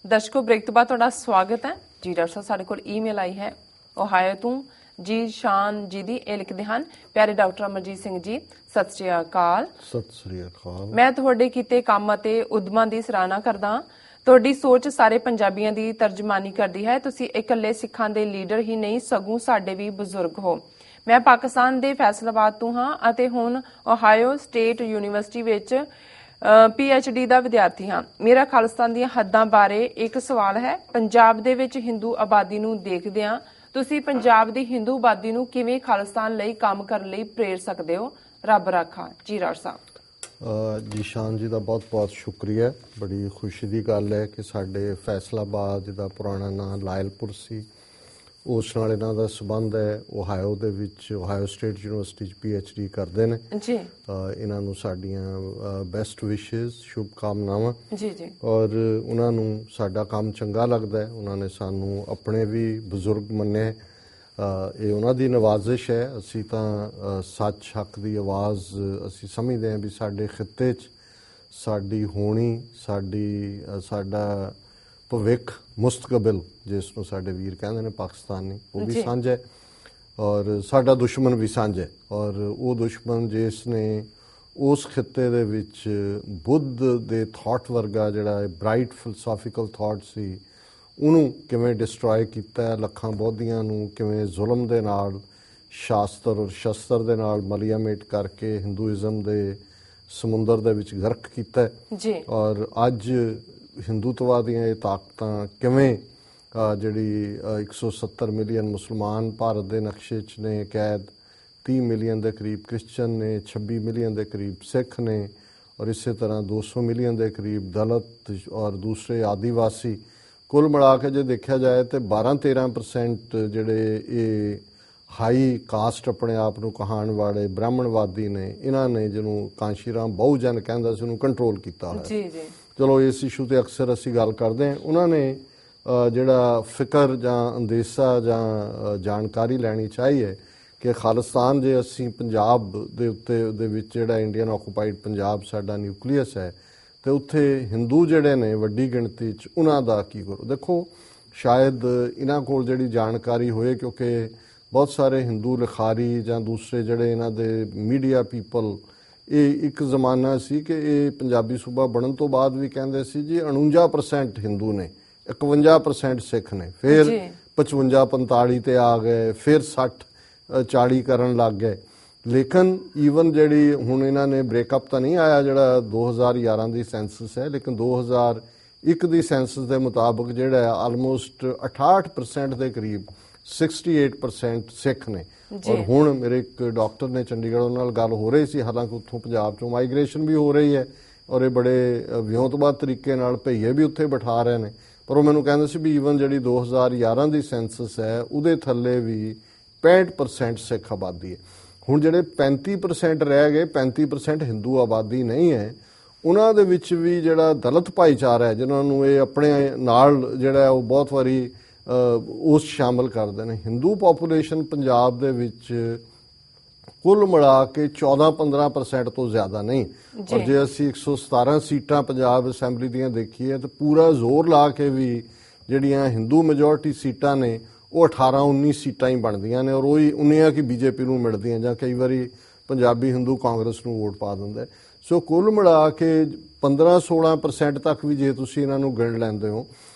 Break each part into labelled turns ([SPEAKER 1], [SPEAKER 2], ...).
[SPEAKER 1] ਦਰਸ਼ਕੋ break ਤੋਂ ਬਾਅਦ ਤੁਹਾਡਾ ਸਵਾਗਤ ਹੈ ਜੀ। ਡਾਕਟਰ ਸਾਹਿਬ ਸਾਡੇ ਕੋਲ ਈਮੇਲ ਆਈ ਹੈ ਓਹਾਇਓ ਤੋਂ ਜੀ ਸ਼ਾਨ ਜੀ ਦੀ। ਇਹ ਲਿਖਦੇ ਹਨ, ਪਿਆਰੇ ਡਾਕਟਰ ਅਮਰਜੀਤ ਸਿੰਘ ਜੀ, ਸਤਿ ਸ੍ਰੀ ਅਕਾਲ।
[SPEAKER 2] ਸਤਿ ਸ੍ਰੀ ਅਕਾਲ।
[SPEAKER 1] ਮੈਂ ਤੁਹਾਡੇ ਕੀਤੇ ਕੰਮ ਅਤੇ ਉਦਮਾਂ ਦੀ ਸਰਾਹਨਾ ਕਰਦਾ। ਤੁਹਾਡੀ ਸੋਚ ਸਾਰੇ ਪੰਜਾਬੀਆਂ ਦੀ ਤਰਜਮਾਨੀ ਕਰਦੀ ਹੈ। ਤੁਸੀਂ ਇਕੱਲੇ ਸਿੱਖਾਂ ਦੇ ਲੀਡਰ ਹੀ ਨਹੀਂ ਸਗੋਂ ਸਾਡੇ ਵੀ ਬਜ਼ੁਰਗ ਹੋ। ਮੈਂ ਪਾਕਿਸਤਾਨ ਦੇ ਫੈਸਲਾਬਾਦ ਤੋਂ ਹਾਂ ਅਤੇ ਹੁਣ ਓਹਾਇਓ ਸਟੇਟ ਯੂਨੀਵਰਸਿਟੀ ਵਿੱਚ PhD ਦਾ ਵਿਦਿਆਰਥੀ ਹਾਂ। ਮੇਰਾ ਖਾਲਿਸਤਾਨ ਦੀਆਂ ਹੱਦਾਂ ਬਾਰੇ ਇੱਕ ਸਵਾਲ ਹੈ। ਪੰਜਾਬ ਦੇ ਵਿੱਚ ਹਿੰਦੂ ਆਬਾਦੀ ਨੂੰ ਦੇਖਦਿਆਂ ਤੁਸੀਂ ਪੰਜਾਬ ਦੀ ਹਿੰਦੂ ਆਬਾਦੀ ਨੂੰ ਕਿਵੇਂ ਖਾਲਿਸਤਾਨ ਲਈ ਕੰਮ ਕਰਨ ਲਈ ਪ੍ਰੇਰ ਸਕਦੇ ਹੋ? ਰੱਬ ਰਾਖਾ ਜੀ। ਰਾਜ ਸਾਹਿਬ
[SPEAKER 2] ਜੀ ਸ਼ਾਨ ਜੀ ਦਾ ਬਹੁਤ ਬਹੁਤ ਸ਼ੁਕਰੀਆ। ਬੜੀ ਖੁਸ਼ੀ ਦੀ ਗੱਲ ਹੈ ਕਿ ਸਾਡੇ ਫੈਸਲਾਬਾਦ ਜਿਹਦਾ ਪੁਰਾਣਾ ਨਾਂ ਲਾਇਲਪੁਰ ਸੀ, ਉਸ ਨਾਲ ਇਹਨਾਂ ਦਾ ਸੰਬੰਧ ਹੈ। ਓਹਾਇਓ ਦੇ ਵਿੱਚ ਓਹਾਇਓ ਸਟੇਟ ਯੂਨੀਵਰਸਿਟੀ 'ਚ PhD ਕਰਦੇ ਨੇ ਜੀ। ਇਹਨਾਂ ਨੂੰ ਸਾਡੀਆਂ ਬੈਸਟ ਵਿਸ਼ੇਸ, ਸ਼ੁਭ ਕਾਮਨਾਵਾਂ ਜੀ ਜੀ। ਔਰ ਉਹਨਾਂ ਨੂੰ ਸਾਡਾ ਕੰਮ ਚੰਗਾ ਲੱਗਦਾ ਹੈ। ਉਹਨਾਂ ਨੇ ਸਾਨੂੰ ਆਪਣੇ ਵੀ ਬਜ਼ੁਰਗ ਮੰਨਿਆ। ਇਹ ਉਹਨਾਂ ਦੀ ਨਵਾਜ਼ਿਸ਼ ਹੈ। ਅਸੀਂ ਤਾਂ ਸੱਚ ਹੱਕ ਦੀ ਆਵਾਜ਼ ਅਸੀਂ ਸਮਝਦੇ ਹਾਂ ਵੀ ਸਾਡੇ ਖਿੱਤੇ 'ਚ ਸਾਡੀ ਹੋਣੀ, ਸਾਡਾ ਭਵਿੱਖ, ਮੁਸਤਕਬਲ ਜਿਸ ਨੂੰ ਸਾਡੇ ਵੀਰ ਕਹਿੰਦੇ ਨੇ ਪਾਕਿਸਤਾਨੀ, ਉਹ ਵੀ ਸਾਂਝਾ ਹੈ ਔਰ ਸਾਡਾ ਦੁਸ਼ਮਣ ਵੀ ਸਾਂਝਾ ਹੈ। ਔਰ ਉਹ ਦੁਸ਼ਮਣ ਜਿਸ ਨੇ ਉਸ ਖਿੱਤੇ ਦੇ ਵਿੱਚ ਬੁੱਧ ਦੇ ਥਾਟ ਵਰਗਾ ਜਿਹੜਾ ਬ੍ਰਾਈਟ ਫਿਲਸੋਫੀਕਲ ਥਾਟ ਸੀ, ਉਹਨੂੰ ਕਿਵੇਂ ਡਿਸਟਰੋਏ ਕੀਤਾ, ਲੱਖਾਂ ਬੋਧੀਆਂ ਨੂੰ ਕਿਵੇਂ ਜ਼ੁਲਮ ਦੇ ਨਾਲ, ਸ਼ਾਸਤਰ ਔਰ ਸ਼ਸਤਰ ਦੇ ਨਾਲ ਮਲੀਆਮੇਟ ਕਰਕੇ ਹਿੰਦੂਇਜ਼ਮ ਦੇ ਸਮੁੰਦਰ ਦੇ ਵਿੱਚ ਗਰਕ ਕੀਤਾ ਜੀ। ਔਰ ਅੱਜ ਹਿੰਦੂਤਵਾਦੀਆਂ ਇਹ ਤਾਕਤਾਂ ਕਿਵੇਂ ਜਿਹੜੀ 170 ਮਿਲੀਅਨ ਮੁਸਲਮਾਨ ਭਾਰਤ ਦੇ ਨਕਸ਼ੇ 'ਚ ਨੇ ਕੈਦ, 30 ਮਿਲੀਅਨ ਦੇ ਕਰੀਬ ਕ੍ਰਿਸਚਨ ਨੇ, 26 ਮਿਲੀਅਨ ਦੇ ਕਰੀਬ ਸਿੱਖ ਨੇ ਔਰ ਇਸੇ ਤਰ੍ਹਾਂ 200 ਮਿਲੀਅਨ ਦੇ ਕਰੀਬ ਦਲਿਤ ਔਰ ਦੂਸਰੇ ਆਦੀਵਾਸੀ, ਕੁੱਲ ਮਿਲਾ ਕੇ ਜੇ ਦੇਖਿਆ ਜਾਏ ਤਾਂ 12-13% ਜਿਹੜੇ ਇਹ ਹਾਈ ਕਾਸਟ ਆਪਣੇ ਆਪ ਨੂੰ ਕਹਾਉਣ ਵਾਲੇ ਬ੍ਰਾਹਮਣਵਾਦੀ ਨੇ, ਇਹਨਾਂ ਨੇ ਜਿਹਨੂੰ ਕਾਂਸ਼ੀਰਾਮ ਬਹੁਜਨ ਕਹਿੰਦਾ ਸੀ, ਉਹਨੂੰ ਕੰਟਰੋਲ ਕੀਤਾ ਹੋਇਆ ਜੀ ਜੀ। ਚਲੋ ਇਸ ਇਸ਼ੂ 'ਤੇ ਅਕਸਰ ਅਸੀਂ ਗੱਲ ਕਰਦੇ ਹਾਂ। ਉਹਨਾਂ ਨੇ ਜਿਹੜਾ ਫਿਕਰ ਜਾਂ ਅੰਦੇਸ਼ਾ ਜਾਂ ਜਾਣਕਾਰੀ ਲੈਣੀ ਚਾਹੀਏ ਕਿ ਖਾਲਿਸਤਾਨ ਜੇ ਅਸੀਂ ਪੰਜਾਬ ਦੇ ਉੱਤੇ ਦੇ ਵਿੱਚ ਜਿਹੜਾ ਇੰਡੀਅਨ ਆਕੂਪਾਈਡ ਪੰਜਾਬ ਸਾਡਾ ਨਿਊਕਲੀਅਸ ਹੈ ਅਤੇ ਉੱਥੇ ਹਿੰਦੂ ਜਿਹੜੇ ਨੇ ਵੱਡੀ ਗਿਣਤੀ 'ਚ, ਉਹਨਾਂ ਦਾ ਕੀ ਕਰੋ? ਦੇਖੋ, ਸ਼ਾਇਦ ਇਹਨਾਂ ਕੋਲ ਜਿਹੜੀ ਜਾਣਕਾਰੀ ਹੋਏ, ਕਿਉਂਕਿ ਬਹੁਤ ਸਾਰੇ ਹਿੰਦੂ ਲਿਖਾਰੀ ਜਾਂ ਦੂਸਰੇ ਜਿਹੜੇ ਇਹਨਾਂ ਦੇ ਮੀਡੀਆ ਪੀਪਲ, ਇਹ ਇੱਕ ਜ਼ਮਾਨਾ ਸੀ ਕਿ ਇਹ ਪੰਜਾਬੀ ਸੂਬਾ ਬਣਨ ਤੋਂ ਬਾਅਦ ਵੀ ਕਹਿੰਦੇ ਸੀ ਜੀ 49% ਹਿੰਦੂ ਨੇ, 51% ਸਿੱਖ ਨੇ, ਫਿਰ 55-45 ਤੇ ਆ ਗਏ, ਫਿਰ 60-40 ਕਰਨ ਲੱਗ ਗਏ। ਲੇਕਿਨ ਈਵਨ ਜਿਹੜੀ ਹੁਣ ਇਹਨਾਂ ਨੇ ਬ੍ਰੇਕਅਪ ਤਾਂ ਨਹੀਂ ਆਇਆ ਜਿਹੜਾ 2011 ਦੀ ਸੈਂਸਸ ਹੈ, ਲੇਕਿਨ 2001 ਦੀ ਸੈਂਸਸ ਦੇ ਮੁਤਾਬਕ ਜਿਹੜਾ ਆਲਮੋਸਟ 68% ਦੇ ਕਰੀਬ 68% ਸਿੱਖ ਨੇ। ਔਰ ਹੁਣ ਮੇਰੇ ਇੱਕ ਡਾਕਟਰ ਨੇ ਚੰਡੀਗੜ੍ਹ, ਉਹਨਾਂ ਨਾਲ ਗੱਲ ਹੋ ਰਹੀ ਸੀ, ਹਾਲਾਂਕਿ ਉੱਥੋਂ ਪੰਜਾਬ ਚੋਂ ਮਾਈਗ੍ਰੇਸ਼ਨ ਵੀ ਹੋ ਰਹੀ ਹੈ ਔਰ ਇਹ ਬੜੇ ਵਿਉਂਤਬੱਧ ਤਰੀਕੇ ਨਾਲ ਭਈਏ ਵੀ ਉੱਥੇ ਬਿਠਾ ਰਹੇ ਨੇ, ਪਰ ਉਹ ਮੈਨੂੰ ਕਹਿੰਦੇ ਸੀ ਵੀ ਈਵਨ ਜਿਹੜੀ 2011 ਦੀ ਸੈਂਸਸ ਹੈ ਉਹਦੇ ਥੱਲੇ ਵੀ 65% ਸਿੱਖ ਆਬਾਦੀ ਹੈ। ਹੁਣ ਜਿਹੜੇ 35% ਰਹਿ ਗਏ, 35% ਹਿੰਦੂ ਆਬਾਦੀ ਨਹੀਂ ਹੈ, ਉਹਨਾਂ ਦੇ ਵਿੱਚ ਵੀ ਜਿਹੜਾ ਦਲਿਤ ਭਾਈਚਾਰਾ ਹੈ, ਜਿਨ੍ਹਾਂ ਨੂੰ ਇਹ ਆਪਣੇ ਨਾਲ ਜਿਹੜਾ ਉਹ ਬਹੁਤ ਵਾਰੀ ਉਸ ਸ਼ਾਮਲ ਕਰਦੇ ਨੇ। ਹਿੰਦੂ ਪਾਪੂਲੇਸ਼ਨ ਪੰਜਾਬ ਦੇ ਵਿੱਚ ਕੁੱਲ ਮਿਲਾ ਕੇ 14-15% ਤੋਂ ਜ਼ਿਆਦਾ ਨਹੀਂ। ਔਰ ਜੇ ਅਸੀਂ 117 ਸੀਟਾਂ ਪੰਜਾਬ ਅਸੈਂਬਲੀ ਦੀਆਂ ਦੇਖੀਏ ਤਾਂ ਪੂਰਾ ਜ਼ੋਰ ਲਾ ਕੇ ਵੀ ਜਿਹੜੀਆਂ ਹਿੰਦੂ ਮੈਜੋਰਟੀ ਸੀਟਾਂ ਨੇ ਉਹ 18-19 ਸੀਟਾਂ ਹੀ ਬਣਦੀਆਂ ਨੇ ਔਰ ਉਹੀ ਉਨੀਆਂ ਕਿ BJP ਨੂੰ ਮਿਲਦੀਆਂ ਜਾਂ ਕਈ ਵਾਰੀ ਪੰਜਾਬੀ ਹਿੰਦੂ ਕਾਂਗਰਸ ਨੂੰ ਵੋਟ ਪਾ ਦਿੰਦੇ। ਸੋ ਕੁੱਲ ਮਿਲਾ ਕੇ 15-16% ਤੱਕ ਵੀ ਜੇ ਤੁਸੀਂ ਇਹਨਾਂ ਨੂੰ ਗਿਣ ਲੈਂਦੇ ਹੋ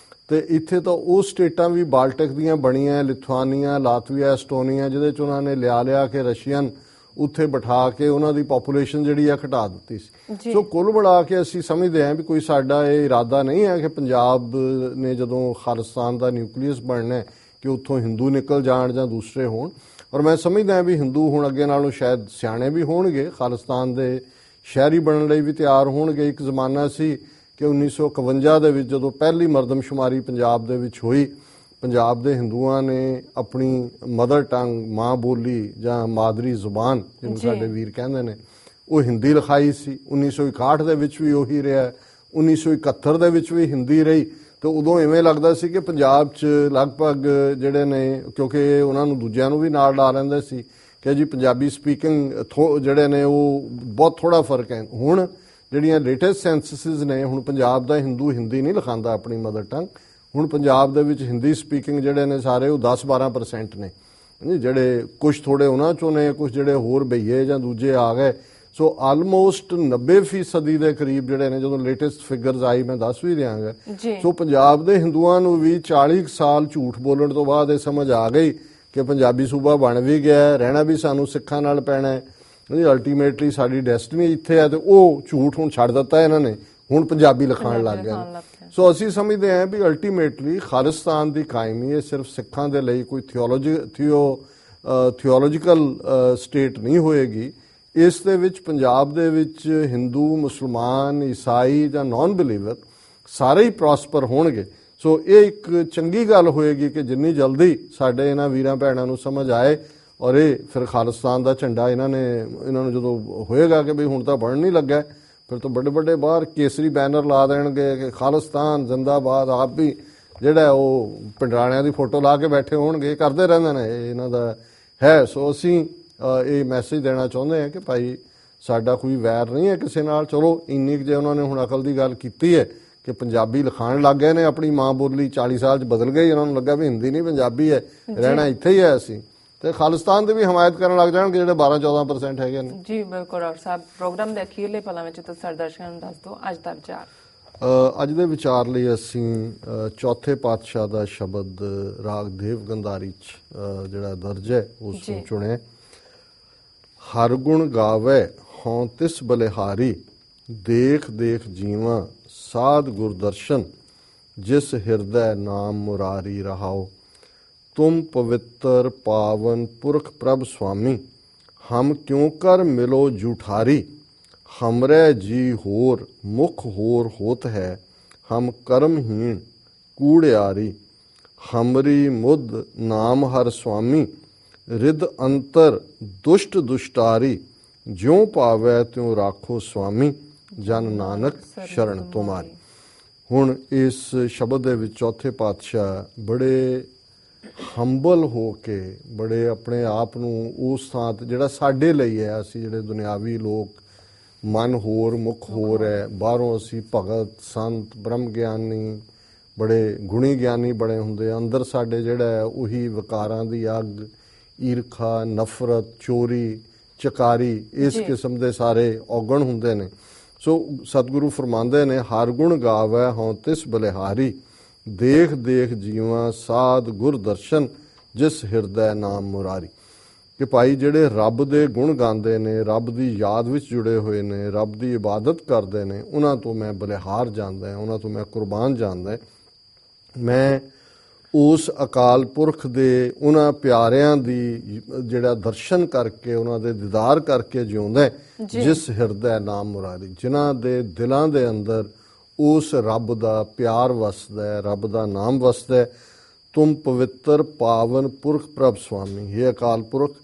[SPEAKER 2] ਤੇ ਇੱਥੇ ਤਾਂ ਉਹ ਸਟੇਟਾਂ ਵੀ ਬਾਲਟਿਕ ਦੀਆਂ ਬਣੀਆਂ, ਲਿਥੁਆਨੀਆ, ਲਾਤਵੀਆ, ਐਸਟੋਨੀਆ, ਜਿਹਦੇ 'ਚ ਉਹਨਾਂ ਨੇ ਲਿਆ ਕੇ ਰਸ਼ੀਅਨ ਉੱਥੇ ਬਿਠਾ ਕੇ ਉਹਨਾਂ ਦੀ ਪਾਪੂਲੇਸ਼ਨ ਜਿਹੜੀ ਆ ਘਟਾ ਦਿੱਤੀ ਸੀ। ਸੋ ਕੁੱਲ ਮਿਲਾ ਕੇ ਅਸੀਂ ਸਮਝਦੇ ਹਾਂ ਵੀ ਕੋਈ ਸਾਡਾ ਇਹ ਇਰਾਦਾ ਨਹੀਂ ਹੈ ਕਿ ਪੰਜਾਬ ਨੇ ਜਦੋਂ ਖਾਲਿਸਤਾਨ ਦਾ ਨਿਊਕਲੀਅਸ ਬਣਨਾ ਕਿ ਉੱਥੋਂ ਹਿੰਦੂ ਨਿਕਲ ਜਾਣ ਜਾਂ ਦੂਸਰੇ ਹੋਣ। ਔਰ ਮੈਂ ਸਮਝਦਾ ਹਾਂ ਵੀ ਹਿੰਦੂ ਹੁਣ ਅੱਗੇ ਨਾਲੋਂ ਸ਼ਾਇਦ ਸਿਆਣੇ ਵੀ ਹੋਣਗੇ, ਖਾਲਿਸਤਾਨ ਦੇ ਸ਼ਹਿਰੀ ਬਣਨ ਲਈ ਵੀ ਤਿਆਰ ਹੋਣਗੇ। ਇੱਕ ਜ਼ਮਾਨਾ ਸੀ ਕਿ 1951 ਦੇ ਵਿੱਚ ਜਦੋਂ ਪਹਿਲੀ ਮਰਦਮਸ਼ੁਮਾਰੀ ਪੰਜਾਬ ਦੇ ਵਿੱਚ ਹੋਈ, ਪੰਜਾਬ ਦੇ ਹਿੰਦੂਆਂ ਨੇ ਆਪਣੀ ਮਦਰ ਟੰਗ, ਮਾਂ ਬੋਲੀ ਜਾਂ ਮਾਦਰੀ ਜ਼ੁਬਾਨ ਜਿਹਨੂੰ ਸਾਡੇ ਵੀਰ ਕਹਿੰਦੇ ਨੇ, ਉਹ ਹਿੰਦੀ ਲਿਖਾਈ ਸੀ। 1961 ਦੇ ਵਿੱਚ ਵੀ ਉਹੀ ਰਿਹਾ, 1971 ਦੇ ਵਿੱਚ ਵੀ ਹਿੰਦੀ ਰਹੀ। ਤੇ ਉਦੋਂ ਇਵੇਂ ਲੱਗਦਾ ਸੀ ਕਿ ਪੰਜਾਬ 'ਚ ਲਗਭਗ ਜਿਹੜੇ ਨੇ, ਕਿਉਂਕਿ ਉਹਨਾਂ ਨੂੰ ਦੂਜਿਆਂ ਨੂੰ ਵੀ ਨਾਲ ਲਾ ਲੈਂਦੇ ਸੀ ਕਿ ਜੀ ਪੰਜਾਬੀ ਸਪੀਕਿੰਗ ਜਿਹੜੇ ਨੇ ਉਹ ਬਹੁਤ ਥੋੜ੍ਹਾ ਫਰਕ ਹੈ। ਹੁਣ ਜਿਹੜੀਆਂ ਲੇਟੈਸਟ ਸੈਂਸਸਿਸ ਨੇ, ਹੁਣ ਪੰਜਾਬ ਦਾ ਹਿੰਦੂ ਹਿੰਦੀ ਨਹੀਂ ਲਿਖਾਉਂਦਾ ਆਪਣੀ ਮਦਰ ਟੰਗ, ਹੁਣ ਪੰਜਾਬ ਦੇ ਵਿੱਚ ਹਿੰਦੀ ਸਪੀਕਿੰਗ ਜਿਹੜੇ ਨੇ ਸਾਰੇ ਉਹ 10-12% ਨੇ, ਜਿਹੜੇ ਕੁਝ ਥੋੜੇ ਉਹਨਾਂ ਚੋਂ ਨੇ, ਕੁਝ ਜਿਹੜੇ ਹੋਰ ਬਈਏ ਜਾਂ ਦੂਜੇ ਆ ਗਏ। ਸੋ ਆਲਮੋਸਟ 90% ਦੇ ਕਰੀਬ ਜਿਹੜੇ ਨੇ, ਜਦੋਂ ਲੇਟੈਸਟ ਫਿਗਰਸ ਆਈ ਮੈਂ ਦੱਸ ਵੀ ਦਿਆਂਗਾ। ਸੋ ਪੰਜਾਬ ਦੇ ਹਿੰਦੂਆਂ ਨੂੰ ਵੀ 40 ਸਾਲ ਝੂਠ ਬੋਲਣ ਤੋਂ ਬਾਅਦ ਇਹ ਸਮਝ ਆ ਗਈ ਕਿ ਪੰਜਾਬੀ ਸੂਬਾ ਬਣ ਵੀ ਗਿਆ, ਰਹਿਣਾ ਵੀ ਸਾਨੂੰ ਸਿੱਖਾਂ ਨਾਲ ਪੈਣਾ ਹੈ, ਅਲਟੀਮੇਟਲੀ ਸਾਡੀ ਡੈਸਟੀਨੀ ਇੱਥੇ ਹੈ, ਤੇ ਉਹ ਝੂਠ ਹੁਣ ਛੱਡ ਦਿੱਤਾ ਇਹਨਾਂ ਨੇ, ਹੁਣ ਪੰਜਾਬੀ ਲਿਖਾਉਣ ਲੱਗ ਗਏ। ਸੋ ਅਸੀਂ ਸਮਝਦੇ ਹਾਂ ਵੀ ਅਲਟੀਮੇਟਲੀ ਖਾਲਿਸਤਾਨ ਦੀ ਕਾਇਮੀ ਇਹ ਸਿਰਫ ਸਿੱਖਾਂ ਦੇ ਲਈ ਕੋਈ ਥਿਓਲੋਜੀਕਲ ਸਟੇਟ ਨਹੀਂ ਹੋਏਗੀ। ਇਸ ਦੇ ਵਿੱਚ ਪੰਜਾਬ ਦੇ ਵਿੱਚ ਹਿੰਦੂ, ਮੁਸਲਮਾਨ, ਈਸਾਈ ਜਾਂ ਨਾਨ ਬਿਲੀਵਰ ਸਾਰੇ ਹੀ ਪ੍ਰੋਸਪਰ ਹੋਣਗੇ। ਸੋ ਇਹ ਇੱਕ ਚੰਗੀ ਗੱਲ ਹੋਏਗੀ ਕਿ ਜਿੰਨੀ ਜਲਦੀ ਸਾਡੇ ਇਹਨਾਂ ਵੀਰਾਂ ਭੈਣਾਂ ਨੂੰ ਸਮਝ ਆਏ, ਔਰ ਇਹ ਫਿਰ ਖਾਲਿਸਤਾਨ ਦਾ ਝੰਡਾ ਇਹਨਾਂ ਨੂੰ ਜਦੋਂ ਹੋਏਗਾ ਕਿ ਵੀ ਹੁਣ ਤਾਂ ਬਣ ਨਹੀਂ ਲੱਗਾ, ਫਿਰ ਤਾਂ ਵੱਡੇ ਵੱਡੇ ਬਾਹਰ ਕੇਸਰੀ ਬੈਨਰ ਲਾ ਦੇਣਗੇ ਕਿ ਖਾਲਿਸਤਾਨ ਜ਼ਿੰਦਾਬਾਦ। ਆਪ ਵੀ ਜਿਹੜਾ ਉਹ ਪਿੰਡਰਾਣਿਆਂ ਦੀ ਫੋਟੋ ਲਾ ਕੇ ਬੈਠੇ ਹੋਣਗੇ, ਕਰਦੇ ਰਹਿੰਦੇ ਨੇ, ਇਹ ਇਹਨਾਂ ਦਾ ਹੈ। ਸੋ ਅਸੀਂ ਇਹ ਮੈਸੇਜ ਦੇਣਾ ਚਾਹੁੰਦੇ ਹਾਂ ਕਿ ਭਾਈ ਸਾਡਾ ਕੋਈ ਵੈਰ ਨਹੀਂ ਹੈ ਕਿਸੇ ਨਾਲ। ਚਲੋ ਇੰਨੀ ਕੁ ਜੇ ਉਹਨਾਂ ਨੇ ਹੁਣ ਅਕਲ ਦੀ ਗੱਲ ਕੀਤੀ ਹੈ ਕਿ ਪੰਜਾਬੀ ਲਿਖਾਣ ਲੱਗ ਗਏ ਨੇ, ਆਪਣੀ ਮਾਂ ਬੋਲੀ 40 ਸਾਲ 'ਚ ਬਦਲ ਗਈ, ਉਹਨਾਂ ਨੂੰ ਲੱਗਾ ਵੀ ਹਿੰਦੀ ਨਹੀਂ ਪੰਜਾਬੀ ਹੈ, ਰਹਿਣਾ ਇੱਥੇ ਹੀ ਹੈ ਅਸੀਂ, ਤੇ ਖਾਲਿਸਤਾਨ ਦੀ ਵੀ ਹਮਾਇਤ ਕਰਨ ਲੱਗ ਜਾਣਗੇ ਜਿਹੜੇ 12-14% ਹੈਗੇ ਨੇ।
[SPEAKER 1] ਜੀ ਬਿਲਕੁਲ। ਔਰ ਸਾਹਿਬ ਪ੍ਰੋਗਰਾਮ ਦੇ ਅਖੀਰਲੇ ਪਲਾਂ ਵਿੱਚ ਤੁਸੀਂ ਸਾਡੇ ਦਰਸ਼ਕਾਂ ਨੂੰ ਦੱਸ ਦਿਓ ਅੱਜ ਦਾ ਵਿਚਾਰ।
[SPEAKER 2] ਅੱਜ ਦੇ ਵਿਚਾਰ ਲਈ ਅਸੀਂ ਚੌਥੇ ਪਾਤਸ਼ਾਹ ਦਾ ਸ਼ਬਦ ਰਾਗ ਦੇਵ ਗੰਧਾਰੀ 'ਚ ਜਿਹੜਾ ਦਰਜ ਹੈ ਉਸ ਨੂੰ ਚੁਣਿਆ। ਹਰ ਗੁਣ ਗਾਵੇ ਹੋਂ ਤਿਸ ਬਲਿਹਾਰੀ, ਦੇਖ ਦੇਖ ਜੀਵਾਂ ਸਾਧ ਗੁਰਦਰਸ਼ਨ, ਜਿਸ ਹਿਰਦੈ ਨਾਮ ਮੁਰਾਰੀ ਰਹਾਓ। ਤੁਮ ਪਵਿੱਤਰ ਪਾਵਨ ਪੁਰਖ ਪ੍ਰਭ ਸੁਆਮੀ, ਹਮ ਕਿਉਂ ਕਰ ਮਿਲੋ ਜੂਠਾਰੀ। हमरे जी होर मुख होर होत है, हम कर्महीन कूड़ियारी। हमरी मुद नाम हर स्वामी, रिद अंतर दुष्ट दुष्टारी। ज्यों पावै त्यों राखो स्वामी, जन नानक शरण तुमारी। ਹੁਣ ਇਸ ਸ਼ਬਦ ਦੇ ਵਿੱਚ ਚੌਥੇ ਪਾਤਸ਼ਾਹ ਬੜੇ ਹੰਬਲ ਹੋ ਕੇ, ਬੜੇ ਆਪਣੇ ਆਪ ਨੂੰ ਉਸ ਥਾਂ ਤੇ ਜਿਹੜਾ ਸਾਡੇ ਲਈ ਹੈ, ਅਸੀਂ ਜਿਹੜੇ ਦੁਨਿਆਵੀ ਲੋਕ, ਮਨ ਹੋਰ ਮੁੱਖ ਹੋਰ ਹੈ, ਬਾਹਰੋਂ ਅਸੀਂ ਭਗਤ ਸੰਤ ਬ੍ਰਹਮ ਗਿਆਨੀ ਬੜੇ ਗੁਣੀ ਗਿਆਨੀ ਬਣੇ ਹੁੰਦੇ, ਅੰਦਰ ਸਾਡੇ ਜਿਹੜਾ ਹੈ ਉਹੀ ਵਿਕਾਰਾਂ ਦੀ ਅੱਗ, ਈਰਖਾ, ਨਫ਼ਰਤ, ਚੋਰੀ, ਚਕਾਰੀ, ਇਸ ਕਿਸਮ ਦੇ ਸਾਰੇ ਔਗਣ ਹੁੰਦੇ ਨੇ। ਸੋ ਸਤਿਗੁਰੂ ਫਰਮਾਉਂਦੇ ਨੇ, ਹਰ ਗੁਣ ਗਾਵੈ ਹੋਂ ਤਿਸ ਬਲਿਹਾਰੀ, ਦੇਖ ਦੇਖ ਜੀਵਾਂ ਸਾਧ ਗੁਰ ਦਰਸ਼ਨ, ਜਿਸ ਹਿਰਦੈ ਨਾਮ ਮੁਰਾਰੀ। ਕਿ ਭਾਈ ਜਿਹੜੇ ਰੱਬ ਦੇ ਗੁਣ ਗਾਉਂਦੇ ਨੇ, ਰੱਬ ਦੀ ਯਾਦ ਵਿੱਚ ਜੁੜੇ ਹੋਏ ਨੇ, ਰੱਬ ਦੀ ਇਬਾਦਤ ਕਰਦੇ ਨੇ, ਉਹਨਾਂ ਤੋਂ ਮੈਂ ਬਲਿਹਾਰ ਜਾਂਦਾ, ਉਹਨਾਂ ਤੋਂ ਮੈਂ ਕੁਰਬਾਨ ਜਾਂਦਾ। ਮੈਂ ਉਸ ਅਕਾਲ ਪੁਰਖ ਦੇ ਉਹਨਾਂ ਪਿਆਰਿਆਂ ਦੀ ਜਿਹੜਾ ਦਰਸ਼ਨ ਕਰਕੇ, ਉਹਨਾਂ ਦੇ ਦੀਦਾਰ ਕਰਕੇ ਜਿਉਂਦਾ, ਜਿਸ ਹਿਰਦੈ ਨਾਮ ਮੁਰਾਰੀ, ਜਿਨ੍ਹਾਂ ਦੇ ਦਿਲਾਂ ਦੇ ਅੰਦਰ ਉਸ ਰੱਬ ਦਾ ਪਿਆਰ ਵਸਦਾ, ਰੱਬ ਦਾ ਨਾਮ ਵਸਦਾ। ਤੁਮ ਪਵਿੱਤਰ ਪਾਵਨ ਪੁਰਖ ਪ੍ਰਭ ਸੁਆਮੀ, ਇਹ ਅਕਾਲ ਪੁਰਖ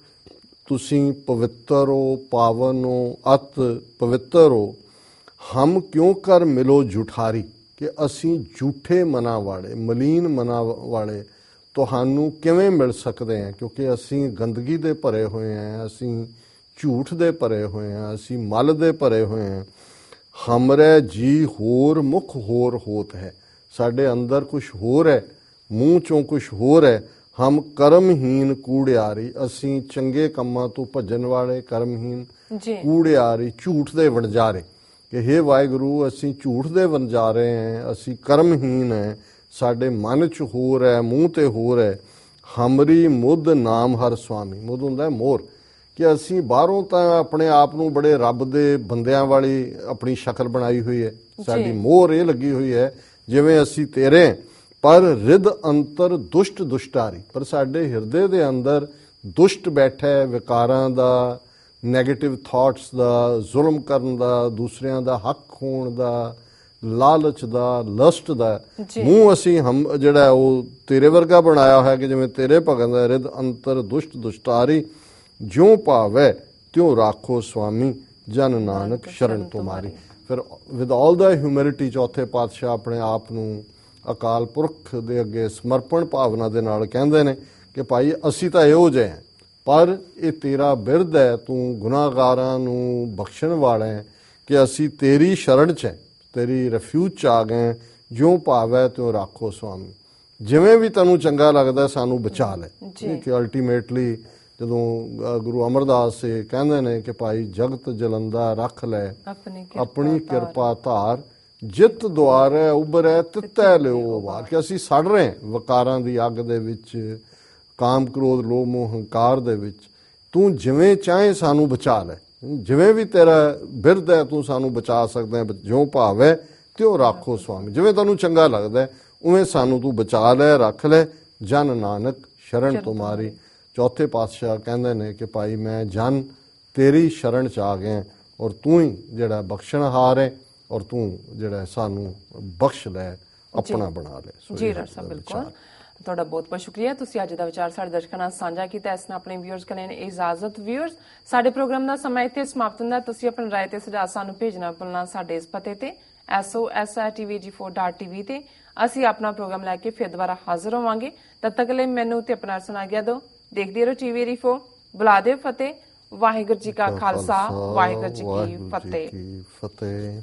[SPEAKER 2] ਤੁਸੀਂ ਪਵਿੱਤਰ ਹੋ, ਪਾਵਨ ਹੋ, ਅਤ ਪਵਿੱਤਰ ਹੋ। ਹਮ ਕਿਉਂ ਕਰ ਮਿਲੋ ਜੁਠਾਰੀ, ਕਿ ਅਸੀਂ ਝੂਠੇ ਮਨਾਂ ਵਾਲੇ, ਮਲੀਨ ਮਨਾਂ ਵਾਲੇ ਤੁਹਾਨੂੰ ਕਿਵੇਂ ਮਿਲ ਸਕਦੇ ਹਾਂ, ਕਿਉਂਕਿ ਅਸੀਂ ਗੰਦਗੀ ਦੇ ਭਰੇ ਹੋਏ ਹਾਂ, ਅਸੀਂ ਝੂਠ ਦੇ ਭਰੇ ਹੋਏ ਹਾਂ, ਅਸੀਂ ਮਲ ਦੇ ਭਰੇ ਹੋਏ ਹਾਂ। ਹਮਰੇ ਜੀ ਹੋਰ ਮੁਖ ਹੋਰ ਹੋਤ ਹੈ, ਸਾਡੇ ਅੰਦਰ ਕੁਝ ਹੋਰ ਹੈ, ਮੂੰਹ ਚੋਂ ਕੁਝ ਹੋਰ ਹੈ। ਹਮ ਕਰਮਹੀਨ ਕੂੜਿਆਰੀ, ਅਸੀਂ ਚੰਗੇ ਕੰਮਾਂ ਤੋਂ ਭੱਜਣ ਵਾਲੇ, ਕਰਮਹੀਨ ਕੂੜਿਆਰੀ, ਝੂਠ ਦੇ ਵਣਜਾਰੇ। ਕਿ ਹੇ ਵਾਹਿਗੁਰੂ, ਅਸੀਂ ਝੂਠ ਦੇ ਵਣਜਾਰੇ ਹਾਂ, ਅਸੀਂ ਕਰਮਹੀਨ ਹੈ, ਸਾਡੇ ਮਨ 'ਚ ਹੋਰ ਹੈ, ਮੂੰਹ ਤੇ ਹੋਰ ਹੈ। ਹਮਰੀ ਮੁੱਦ ਨਾਮ ਹਰ ਸੁਆਮੀ, ਮੁੱਦ ਹੁੰਦਾ ਮੋਹਰ, ਕਿ ਅਸੀਂ ਬਾਹਰੋਂ ਤਾਂ ਆਪਣੇ ਆਪ ਨੂੰ ਬੜੇ ਰੱਬ ਦੇ ਬੰਦਿਆਂ ਵਾਲੀ ਆਪਣੀ ਸ਼ਕਲ ਬਣਾਈ ਹੋਈ ਹੈ, ਸਾਡੀ ਮੋਹਰ ਇਹ ਲੱਗੀ ਹੋਈ ਹੈ ਜਿਵੇਂ ਅਸੀਂ ਤੇਰੇ, ਪਰ ਰਿਦ ਅੰਤਰ ਦੁਸ਼ਟ ਦੁਸ਼ਟਾਰੀ, ਪਰ ਸਾਡੇ ਹਿਰਦੇ ਦੇ ਅੰਦਰ ਦੁਸ਼ਟ ਬੈਠਾ ਹੈ, ਵਿਕਾਰਾਂ ਦਾ, ਨੈਗੇਟਿਵ ਥਾਟਸ ਦਾ, ਜ਼ੁਲਮ ਕਰਨ ਦਾ, ਦੂਸਰਿਆਂ ਦਾ ਹੱਕ ਖੋਣ ਦਾ, ਲਾਲਚ ਦਾ, ਲਸਟ ਦਾ। ਮੂੰਹ ਅਸੀਂ ਜਿਹੜਾ ਉਹ ਤੇਰੇ ਵਰਗਾ ਬਣਾਇਆ ਹੋਇਆ ਕਿ ਜਿਵੇਂ ਤੇਰੇ ਭਗਤ ਦਾ। ਰਿਦ ਅੰਤਰ ਦੁਸ਼ਟ ਦੁਸ਼ਟਾਰੀ, ਜਿਉਂ ਭਾਵੈ ਤਿਉਂ ਰਾਖੋ ਸੁਆਮੀ, ਜਨ ਨਾਨਕ ਸ਼ਰਨ ਤੁਮਾਰੀ। ਫਿਰ ਵਿਦ ਆਲ ਦਾ ਹਿਊਮਿਲਿਟੀ ਚੌਥੇ ਪਾਤਸ਼ਾਹ ਆਪਣੇ ਆਪ ਨੂੰ ਅਕਾਲ ਪੁਰਖ ਦੇ ਅੱਗੇ ਸਮਰਪਣ ਭਾਵਨਾ ਦੇ ਨਾਲ ਕਹਿੰਦੇ ਨੇ ਕਿ ਭਾਈ ਅਸੀਂ ਤਾਂ ਇਹੋ ਜਿਹੇ ਹਾਂ, ਪਰ ਇਹ ਤੇਰਾ ਬਿਰਧ ਹੈ, ਤੂੰ ਗੁਨਾਹਗਾਰਾਂ ਨੂੰ ਬਖਸ਼ਣ ਵਾਲਾ ਹੈ, ਕਿ ਅਸੀਂ ਤੇਰੀ ਸ਼ਰਨ 'ਚ ਹੈ, ਤੇਰੀ ਰੈਫਿਊਜ 'ਚ ਆ ਗਏ, ਜਿਉਂ ਭਾਵੈ ਤਿਉਂ ਰਾਖੋ ਸੁਆਮੀ। ਜਿਵੇਂ ਵੀ ਤੈਨੂੰ ਚੰਗਾ ਲੱਗਦਾ ਸਾਨੂੰ ਬਚਾ ਲੈ। ਕਿ ਅਲਟੀਮੇਟਲੀ ਜਦੋਂ ਗੁਰੂ ਅਮਰਦਾਸ ਜੀ ਕਹਿੰਦੇ ਨੇ ਕਿ ਭਾਈ ਜਗਤ ਜਲੰਦਾ ਰੱਖ ਲੈ ਆਪਣੀ ਕਿਰਪਾ ਧਾਰ, ਜਿਤ ਦੁਆਰੈ ਉਭਰੈ ਤਿੱਤੈ ਲਿਓ ਵਾਰ। ਕਿ ਅਸੀਂ ਸੜ ਰਹੇ ਵਕਾਰਾਂ ਦੀ ਅੱਗ ਦੇ ਵਿੱਚ, ਕਾਮ ਕ੍ਰੋਧ ਲੋਭ ਮੋਹ ਹੰਕਾਰ ਦੇ ਵਿੱਚ, ਤੂੰ ਜਿਵੇਂ ਚਾਹੇ ਸਾਨੂੰ ਬਚਾ ਲੈ, ਜਿਵੇਂ ਵੀ ਤੇਰਾ ਬਿਰਧ ਹੈ ਤੂੰ ਸਾਨੂੰ ਬਚਾ ਸਕਦਾ ਹੈ। ਜਿਉਂ ਭਾਵੈ ਤਿਉਂ ਰਾਖੋ ਸੁਆਮੀ, ਜਿਵੇਂ ਤੈਨੂੰ ਚੰਗਾ ਲੱਗਦਾ ਉਵੇਂ ਸਾਨੂੰ ਤੂੰ ਬਚਾ ਲੈ, ਰੱਖ ਲੈ। ਜਨ ਨਾਨਕ ਸ਼ਰਨ ਤੁਮਾਰੀ। ਚੌਥੇ ਪਾਤਸ਼ਾਹ ਕਹਿੰਦੇ ਨੇ ਕਿ ਭਾਈ ਮੈਂ ਜਨ ਤੇਰੀ ਸ਼ਰਨ 'ਚ ਆ ਗਿਆ, ਔਰ ਤੂੰ ਹੀ ਜਿਹੜਾ ਬਖਸ਼ਣਹਾਰ ਹੈ, ਔਰ ਤੂੰ ਜਿਹੜਾ ਸਾਨੂੰ ਬਖਸ਼ ਲੈ, ਆਪਣਾ ਬਣਾ ਲੈ।
[SPEAKER 1] ਜੀ ਡਾਕਟਰ ਸਾਹਿਬ, ਬਿਲਕੁਲ ਤੁਹਾਡਾ ਬਹੁਤ ਬਹੁਤ ਸ਼ੁਕਰੀਆ। ਤੁਸੀਂ ਅੱਜ ਦਾ ਵਿਚਾਰ ਸਾਡੇ ਦਰਸ਼ਕਾਂ ਨਾਲ ਸਾਂਝਾ ਕੀਤਾ। ਇਸ ਨਾਲ ਆਪਣੇ ਵਿਊਅਰਸ ਕਰਨ ਇਜਾਜ਼ਤ। ਵਿਊਅਰਸ, ਸਾਡੇ ਪ੍ਰੋਗਰਾਮ ਦਾ ਸਮਾਂ ਇੱਥੇ ਸਮਾਪਤ ਹੁੰਦਾ। ਤੁਸੀਂ ਆਪਣੀ ਰਾਏ ਤੇ ਸੁਝਾਅ ਸਾਨੂੰ ਭੇਜਣਾ ਭੁੱਲਣਾ ਸਾਡੇ ਇਸ ਪਤੇ ਤੇ SOS@tvg4.tv ਤੇ। ਅਸੀਂ ਆਪਣਾ ਪ੍ਰੋਗਰਾਮ ਲੈ ਕੇ ਫਿਰ ਦੁਬਾਰਾ ਹਾਜ਼ਰ ਹੋਵਾਂਗੇ। ਤਦ ਤੱਕ ਲਈ ਮੈਨੂੰ ਤੇ ਆਪਣਾ ਸੁਣਾ ਗਿਆ ਦਿਓ। ਦੇਖਦੇ ਰਹੋ TV ਰਿਫੋ। ਬੁਲਾ ਦਿਓ ਫਤਿਹ। ਵਾਹਿਗੁਰੂ ਜੀ ਕਾ ਖਾਲਸਾ, ਵਾਹਿਗੁਰੂ ਜੀ ਕੀ ਫਤਿਹ।